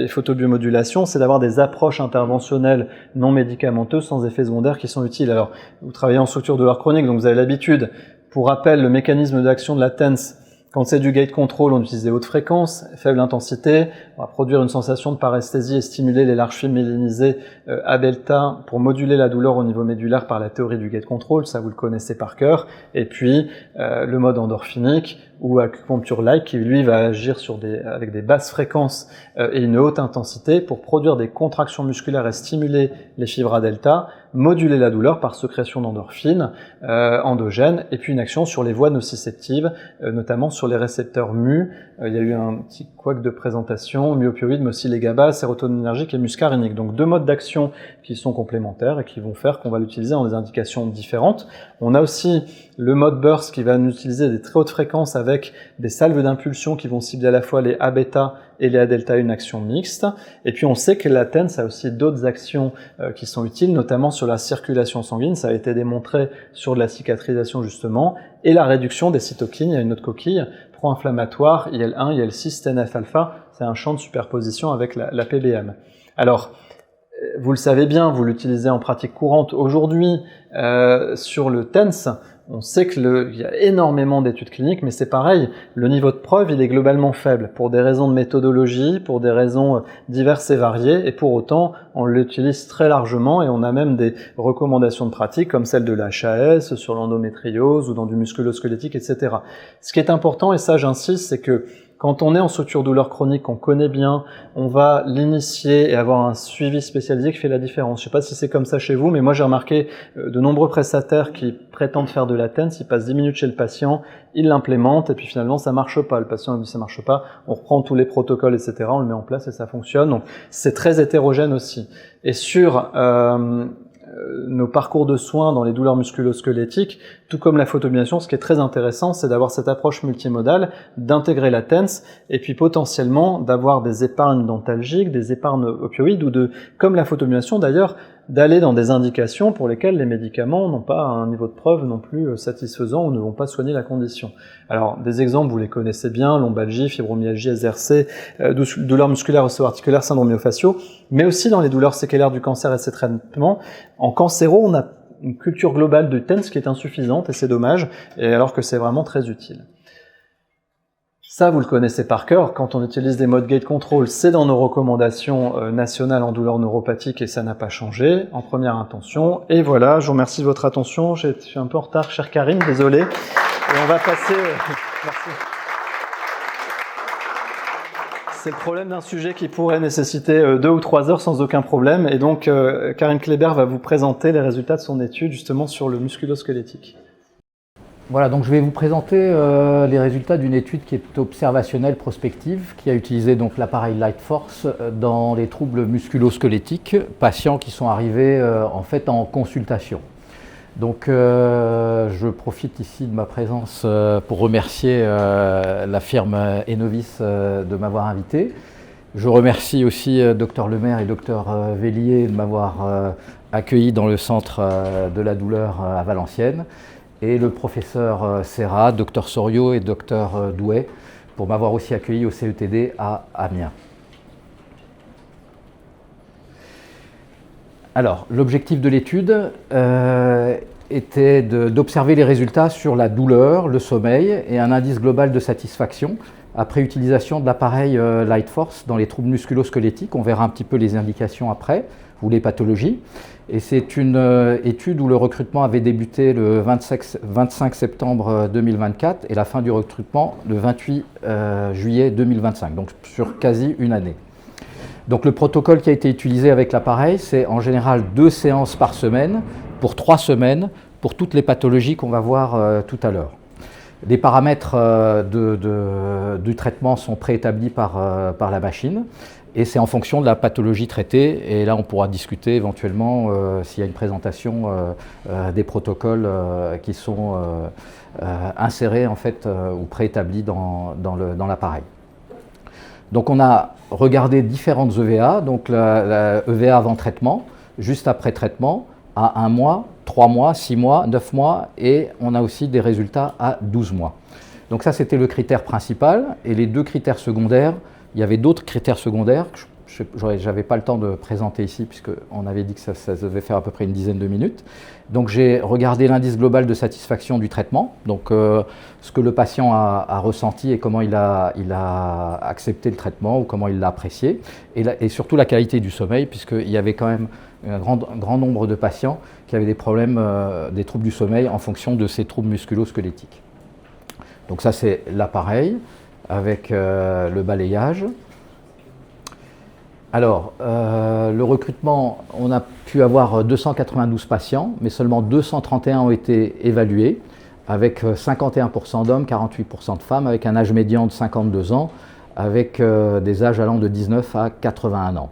S1: photobiomodulation, c'est d'avoir des approches interventionnelles non médicamenteuses sans effets secondaires qui sont utiles. Alors, vous travaillez en structure douleur chronique, donc vous avez l'habitude. Pour rappel, le mécanisme d'action de la TENS, quand c'est du gate control, on utilise des hautes fréquences, faible intensité, on va produire une sensation de paresthésie et stimuler les larges fibres myélinisées à delta pour moduler la douleur au niveau médulaire par la théorie du gate control, ça vous le connaissez par cœur. Et puis le mode endorphinique ou acupuncture-like qui lui va agir avec des basses fréquences et une haute intensité pour produire des contractions musculaires et stimuler les fibres à delta, moduler la douleur par sécrétion d'endorphines endogènes et puis une action sur les voies nociceptives, notamment sur les récepteurs mu. Il y a eu un petit couac de présentation, mu-opioïdes, mais aussi les GABA, sérotoninergiques et muscariniques. Donc deux modes d'action qui sont complémentaires et qui vont faire qu'on va l'utiliser dans des indications différentes. On a aussi le mode burst qui va nous utiliser des très hautes fréquences avec des salves d'impulsion qui vont cibler à la fois les A-bêta et Léa delta une action mixte. Et puis on sait que la TENS a aussi d'autres actions qui sont utiles, notamment sur la circulation sanguine. Ça a été démontré sur de la cicatrisation justement, et la réduction des cytokines. Il y a une autre coquille pro-inflammatoire, IL-1, IL-6, TNF-alpha. C'est un champ de superposition avec la PBM. Alors, vous le savez bien, vous l'utilisez en pratique courante. Aujourd'hui, sur le TENS, on sait qu'il y a énormément d'études cliniques, mais c'est pareil, le niveau de preuve, il est globalement faible, pour des raisons de méthodologie, pour des raisons diverses et variées, et pour autant, on l'utilise très largement, et on a même des recommandations de pratique, comme celle de l'HAS, sur l'endométriose, ou dans du musculo-squelettique, etc. Ce qui est important, et ça j'insiste, c'est que quand on est en structure douleur chronique, qu'on connaît bien, on va l'initier et avoir un suivi spécialisé qui fait la différence. Je ne sais pas si c'est comme ça chez vous, mais moi j'ai remarqué de nombreux prestataires qui prétendent faire de la TENS, ils passent 10 minutes chez le patient, ils l'implémentent et puis finalement ça marche pas. Le patient dit ça marche pas, on reprend tous les protocoles, etc., on le met en place et ça fonctionne. Donc c'est très hétérogène aussi. Et sur nos parcours de soins dans les douleurs musculo-squelettiques, tout comme la photobiolation, ce qui est très intéressant, c'est d'avoir cette approche multimodale, d'intégrer la TENS, et puis potentiellement d'avoir des épargnes dentalgiques, des épargnes opioïdes, ou comme la photobiolation d'ailleurs, d'aller dans des indications pour lesquelles les médicaments n'ont pas un niveau de preuve non plus satisfaisant ou ne vont pas soigner la condition. Alors, des exemples, vous les connaissez bien, lombalgie, fibromyalgie, SRC, douleurs musculaires osseo-articulaires, syndrome myofasciaux, mais aussi dans les douleurs séquelaires du cancer et ses traitements. En cancéro, on a une culture globale de TENS qui est insuffisante, et c'est dommage, et alors que c'est vraiment très utile. Ça, vous le connaissez par cœur, quand on utilise des modes gate control, c'est dans nos recommandations nationales en douleurs neuropathiques et ça n'a pas changé, en première intention. Et voilà, je vous remercie de votre attention, je suis un peu en retard, chère Karine, désolé. Et on va passer... Merci. C'est le problème d'un sujet qui pourrait nécessiter 2 ou 3 heures sans aucun problème. Et donc, Karine Kleber va vous présenter les résultats de son étude justement sur le musculo-squelettique.
S2: Voilà, donc je vais vous présenter les résultats d'une étude qui est observationnelle prospective, qui a utilisé donc l'appareil Lightforce dans les troubles musculo-squelettiques, patients qui sont arrivés en fait en consultation. Donc je profite ici de ma présence pour remercier la firme Enovis de m'avoir invité. Je remercie aussi Dr Lemaire et Dr Vellier de m'avoir accueilli dans le centre de la douleur à Valenciennes, et le professeur Serra, Dr Sorio et Dr Douet pour m'avoir aussi accueilli au CETD à Amiens. Alors, l'objectif de l'étude était d'observer les résultats sur la douleur, le sommeil et un indice global de satisfaction après utilisation de l'appareil Lightforce dans les troubles musculo-squelettiques. On verra un petit peu les indications après, ou les pathologies. Et c'est une étude où le recrutement avait débuté le 25 septembre 2024 et la fin du recrutement le 28 juillet 2025, donc sur quasi une année. Donc le protocole qui a été utilisé avec l'appareil, c'est en général 2 séances par semaine pour 3 semaines pour toutes les pathologies qu'on va voir tout à l'heure. Les paramètres du traitement sont préétablis par la machine. Et c'est en fonction de la pathologie traitée, et là on pourra discuter éventuellement s'il y a une présentation des protocoles qui sont insérés en fait ou préétablis dans l'appareil. Donc on a regardé différentes EVA, donc la EVA avant traitement, juste après traitement, à 1 mois, 3 mois, 6 mois, 9 mois, et on a aussi des résultats à 12 mois. Donc ça c'était le critère principal, et les 2 critères secondaires. Il y avait d'autres critères secondaires que je n'avais pas le temps de présenter ici puisqu'on avait dit que ça devait faire à peu près une dizaine de minutes. Donc j'ai regardé l'indice global de satisfaction du traitement, donc ce que le patient a ressenti et comment il a accepté le traitement ou comment il l'a apprécié, et surtout la qualité du sommeil, puisqu'il y avait quand même un grand nombre de patients qui avaient des problèmes, des troubles du sommeil en fonction de ces troubles musculo-squelettiques. Donc ça c'est l'appareil avec le balayage. Alors, le recrutement, on a pu avoir 292 patients, mais seulement 231 ont été évalués, avec 51% d'hommes, 48% de femmes, avec un âge médian de 52 ans, avec des âges allant de 19 à 81 ans.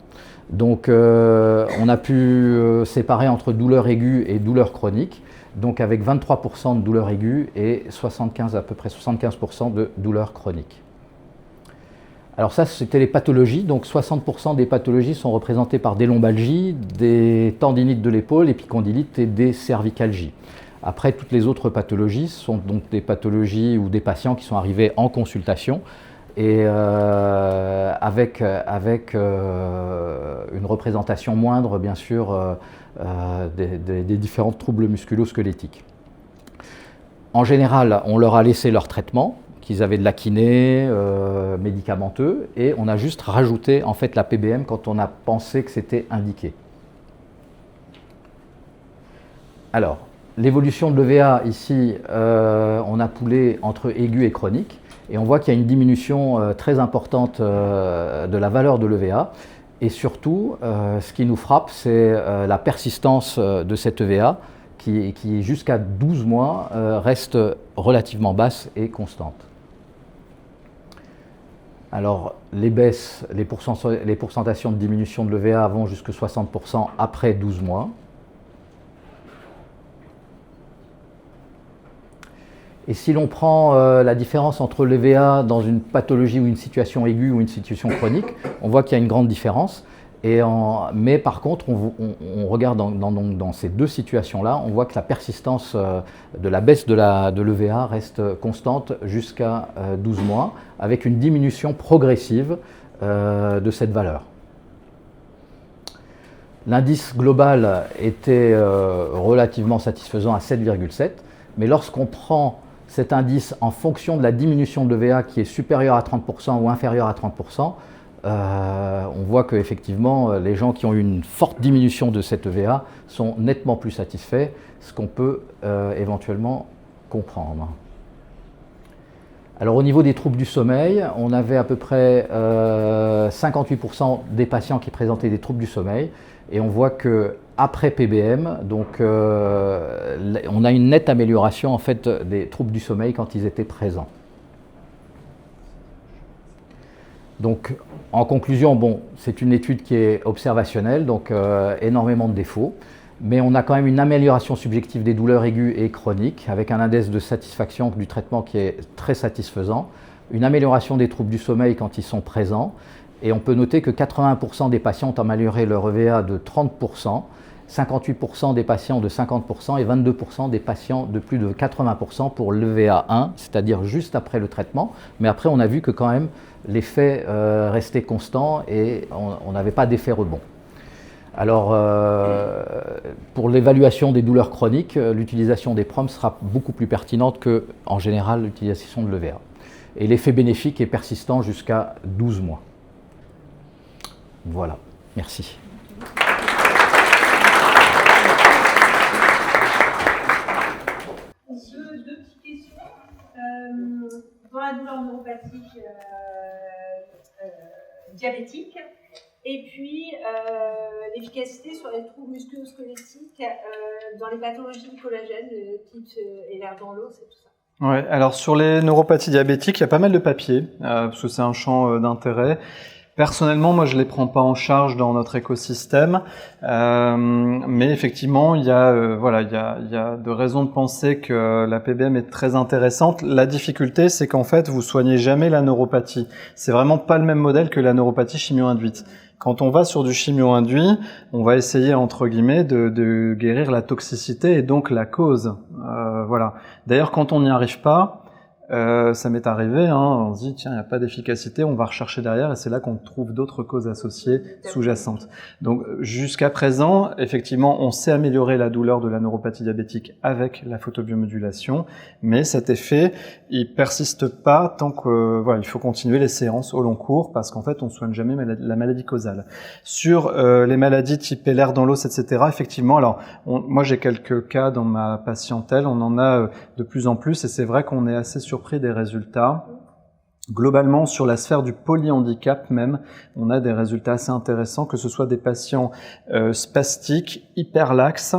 S2: Donc, on a pu séparer entre douleur aiguë et douleur chronique, donc avec 23% de douleur aiguë et à peu près 75% de douleur chronique. Alors ça, c'était les pathologies. Donc 60% des pathologies sont représentées par des lombalgies, des tendinites de l'épaule, épicondylites et des cervicalgies. Après, toutes les autres pathologies sont donc des pathologies ou des patients qui sont arrivés en consultation et avec une représentation moindre, bien sûr, des différents troubles musculo-squelettiques. En général, on leur a laissé leur traitement, qu'ils avaient de la kiné, médicamenteux, et on a juste rajouté en fait la PBM quand on a pensé que c'était indiqué. Alors, l'évolution de l'EVA, ici, on a poulé entre aigu et chronique, et on voit qu'il y a une diminution très importante de la valeur de l'EVA, et surtout, ce qui nous frappe, c'est la persistance de cette EVA, qui jusqu'à 12 mois reste relativement basse et constante. Alors, les baisses, les pourcentations de diminution de l'EVA vont jusqu'à 60% après 12 mois. Et si l'on prend la différence entre l'EVA dans une pathologie ou une situation aiguë ou une situation chronique, on voit qu'il y a une grande différence. Mais par contre, on regarde dans ces deux situations-là, on voit que la persistance de la baisse de l'EVA reste constante jusqu'à 12 mois, avec une diminution progressive de cette valeur. L'indice global était relativement satisfaisant à 7,7, mais lorsqu'on prend cet indice en fonction de la diminution de l'EVA qui est supérieure à 30% ou inférieure à 30%, on voit qu'effectivement, les gens qui ont eu une forte diminution de cette EVA sont nettement plus satisfaits, ce qu'on peut éventuellement comprendre. Alors au niveau des troubles du sommeil, on avait à peu près 58% des patients qui présentaient des troubles du sommeil, et on voit qu'après PBM, donc, on a une nette amélioration en fait, des troubles du sommeil quand ils étaient présents. Donc, en conclusion, bon, c'est une étude qui est observationnelle, donc énormément de défauts, mais on a quand même une amélioration subjective des douleurs aiguës et chroniques, avec un index de satisfaction du traitement qui est très satisfaisant, une amélioration des troubles du sommeil quand ils sont présents, et on peut noter que 80% des patients ont amélioré leur EVA de 30%, 58% des patients de 50% et 22% des patients de plus de 80% pour l'EVA 1, c'est-à-dire juste après le traitement. Mais après, on a vu que quand même l'effet restait constant et on n'avait pas d'effet rebond. Alors, pour l'évaluation des douleurs chroniques, l'utilisation des PROM sera beaucoup plus pertinente que, en général, l'utilisation de l'EVA. Et l'effet bénéfique est persistant jusqu'à 12 mois. Voilà, merci.
S3: Deux petites questions. Dans la douleur neuropathique diabétique, et puis l'efficacité sur les troubles musculo-squelettiques dans les pathologies du collagène, type et l'air dans l'eau, c'est tout ça.
S1: Ouais, alors sur les neuropathies diabétiques, il y a pas mal de papiers, parce que c'est un champ d'intérêt. Personnellement, moi, je les prends pas en charge dans notre écosystème, mais effectivement, il y a de raisons de penser que la PBM est très intéressante. La difficulté, c'est qu'en fait, vous soignez jamais la neuropathie. C'est vraiment pas le même modèle que la neuropathie chimio-induite. Quand on va sur du chimio-induit, on va essayer, entre guillemets, de guérir la toxicité et donc la cause. Voilà. D'ailleurs, quand on n'y arrive pas, ça m'est arrivé, on se dit tiens, il n'y a pas d'efficacité, on va rechercher derrière et c'est là qu'on trouve d'autres causes associées sous-jacentes. Donc jusqu'à présent, effectivement, on sait améliorer la douleur de la neuropathie diabétique avec la photobiomodulation, mais cet effet, il persiste pas tant que il faut continuer les séances au long cours parce qu'en fait, on soigne jamais la maladie causale. Sur les maladies type l'air dans l'os, etc. Effectivement, alors moi j'ai quelques cas dans ma patientèle, on en a de plus en plus et c'est vrai qu'on est assez surpris des résultats. Globalement, sur la sphère du polyhandicap même, on a des résultats assez intéressants, que ce soit des patients spastiques, hyperlaxes.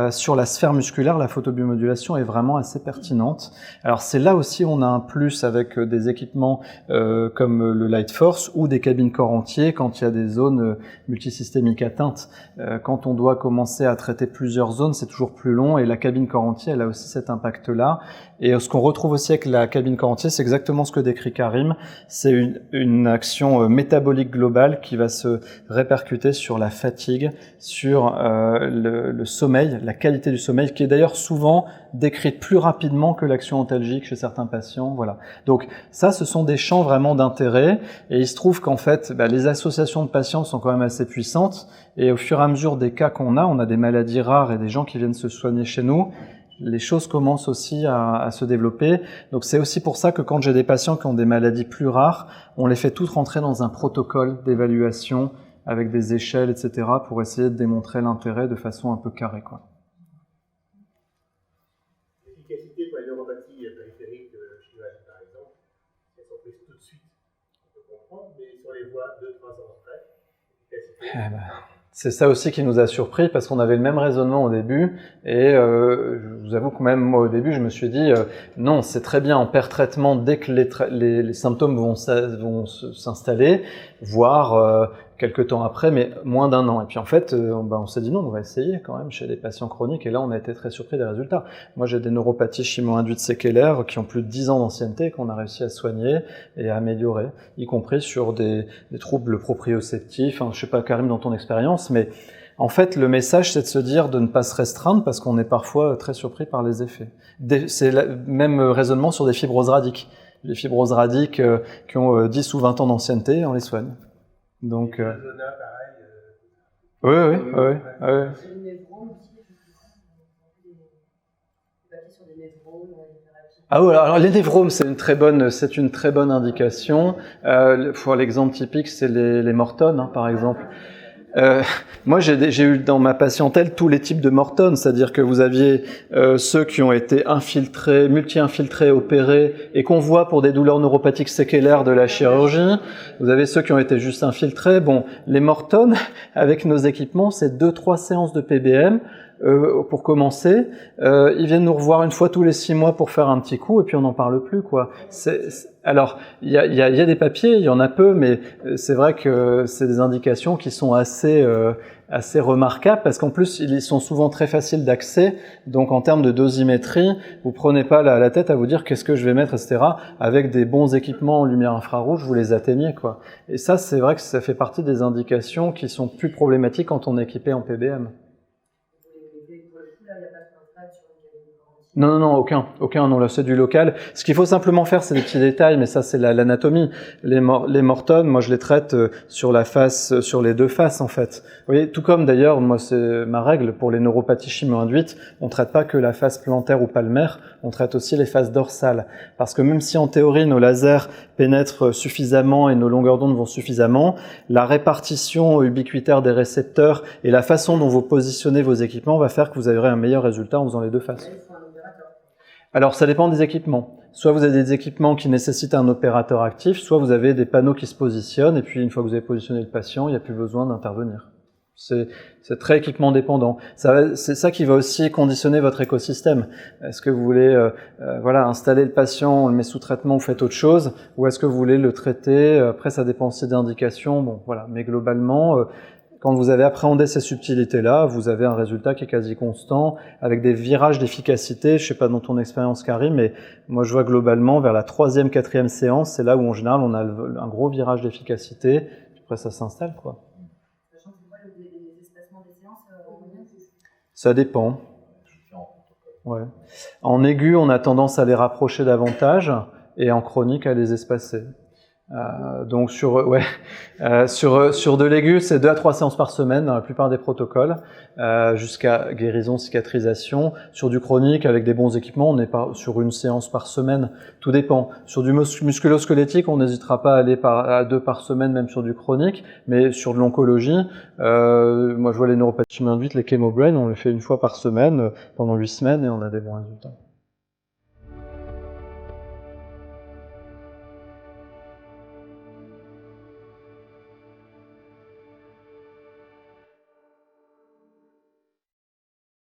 S1: Sur la sphère musculaire, la photobiomodulation est vraiment assez pertinente. Alors c'est là aussi on a un plus avec des équipements comme le Light Force ou des cabines corps entier quand il y a des zones multisystémiques atteintes. Quand on doit commencer à traiter plusieurs zones, c'est toujours plus long et la cabine corps entier, elle a aussi cet impact-là. Et ce qu'on retrouve aussi avec la cabine corps entier, c'est exactement ce que décrit Karim, c'est une action métabolique globale qui va se répercuter sur la fatigue, sur le sommeil, la qualité du sommeil, qui est d'ailleurs souvent décrite plus rapidement que l'action antalgique chez certains patients. Voilà. Donc ça, ce sont des champs vraiment d'intérêt, et il se trouve qu'en fait, les associations de patients sont quand même assez puissantes, et au fur et à mesure des cas qu'on a, on a des maladies rares et des gens qui viennent se soigner chez nous, les choses commencent aussi à se développer. Donc c'est aussi pour ça que quand j'ai des patients qui ont des maladies plus rares, on les fait toutes rentrer dans un protocole d'évaluation avec des échelles, etc., pour essayer de démontrer l'intérêt de façon un peu carrée, quoi.
S4: L'efficacité pour les neuropathies périphériques chinoises, par exemple, elles sont prises tout de suite, on peut comprendre, mais sur les voies 2-3 ans après, l'efficacité...
S1: C'est ça aussi qui nous a surpris, parce qu'on avait le même raisonnement au début, et je vous avoue que même moi au début je me suis dit non, c'est très bien, on perd traitement dès que les symptômes vont s'installer, voire quelques temps après, mais moins d'1 an. Et puis en fait, on s'est dit non, on va essayer quand même chez les patients chroniques, et là on a été très surpris des résultats. Moi j'ai des neuropathies chimo-induites séquelaires qui ont plus de 10 ans d'ancienneté, qu'on a réussi à soigner et à améliorer, y compris sur des troubles proprioceptifs. Je sais pas, Karim, dans ton expérience, mais en fait le message c'est de se dire de ne pas se restreindre, parce qu'on est parfois très surpris par les effets. C'est le même raisonnement sur des fibroses radiques. Les fibroses radiques qui ont 10 ou 20 ans d'ancienneté, on les soigne. Donc, oui. Ah ouais, alors les névromes, c'est une très bonne indication. Pour l'exemple typique, c'est les mortones, par exemple. Moi, j'ai eu dans ma patientèle tous les types de mortones, c'est-à-dire que vous aviez ceux qui ont été infiltrés, multi-infiltrés, opérés, et qu'on voit pour des douleurs neuropathiques séquelaires de la chirurgie. Vous avez ceux qui ont été juste infiltrés. Bon, les mortones, avec nos équipements, c'est 2-3 séances de PBM. Pour commencer, ils viennent nous revoir une fois tous les 6 mois pour faire un petit coup, et puis on n'en parle plus, quoi. Alors, il y a des papiers, il y en a peu, mais c'est vrai que c'est des indications qui sont assez remarquables, parce qu'en plus, ils sont souvent très faciles d'accès. Donc, en termes de dosimétrie, vous prenez pas la tête à vous dire qu'est-ce que je vais mettre, etc. Avec des bons équipements en lumière infrarouge, vous les atteignez, quoi. Et ça, c'est vrai que ça fait partie des indications qui sont plus problématiques quand on est équipé en PBM. Non, aucun, non, là c'est du local. Ce qu'il faut simplement faire, c'est des petits détails, mais ça c'est l'anatomie. Les mortones, moi je les traite sur la face, sur les deux faces en fait. Vous voyez, tout comme d'ailleurs, moi c'est ma règle pour les neuropathies chimo-induites, on traite pas que la face plantaire ou palmaire, on traite aussi les faces dorsales. Parce que même si en théorie nos lasers pénètrent suffisamment et nos longueurs d'onde vont suffisamment, la répartition ubiquitaire des récepteurs et la façon dont vous positionnez vos équipements va faire que vous aurez un meilleur résultat en faisant les deux faces. Alors, ça dépend des équipements. Soit vous avez des équipements qui nécessitent un opérateur actif, soit vous avez des panneaux qui se positionnent, et puis une fois que vous avez positionné le patient, il n'y a plus besoin d'intervenir. C'est très équipement dépendant. C'est ça qui va aussi conditionner votre écosystème. Est-ce que vous voulez installer le patient, on le met sous traitement, vous faites autre chose, ou est-ce que vous voulez le traiter? Après, ça dépend aussi d'indications. Bon, voilà. Mais globalement, quand vous avez appréhendé ces subtilités-là, vous avez un résultat qui est quasi constant, avec des virages d'efficacité. Je sais pas dans ton expérience, Karim, mais moi je vois globalement vers la 3e, 4e séance, c'est là où en général on a un gros virage d'efficacité. Après ça s'installe, quoi.
S5: Sachant que c'est quoi les espacements des séances
S1: Ça dépend. Ouais. En aigu, on a tendance à les rapprocher davantage, et en chronique à les espacer. Donc sur de l'aigu, c'est 2 à 3 séances par semaine dans la plupart des protocoles, jusqu'à guérison, cicatrisation. Sur du chronique, avec des bons équipements, on est sur 1 séance par semaine. Tout dépend. Sur du musculo-squelettique, on n'hésitera pas à aller à 2 par semaine, même sur du chronique. Mais sur de l'oncologie, moi je vois les neuropathies induites, les chemobrain, on les fait 1 fois par semaine pendant 8 semaines et on a des bons résultats.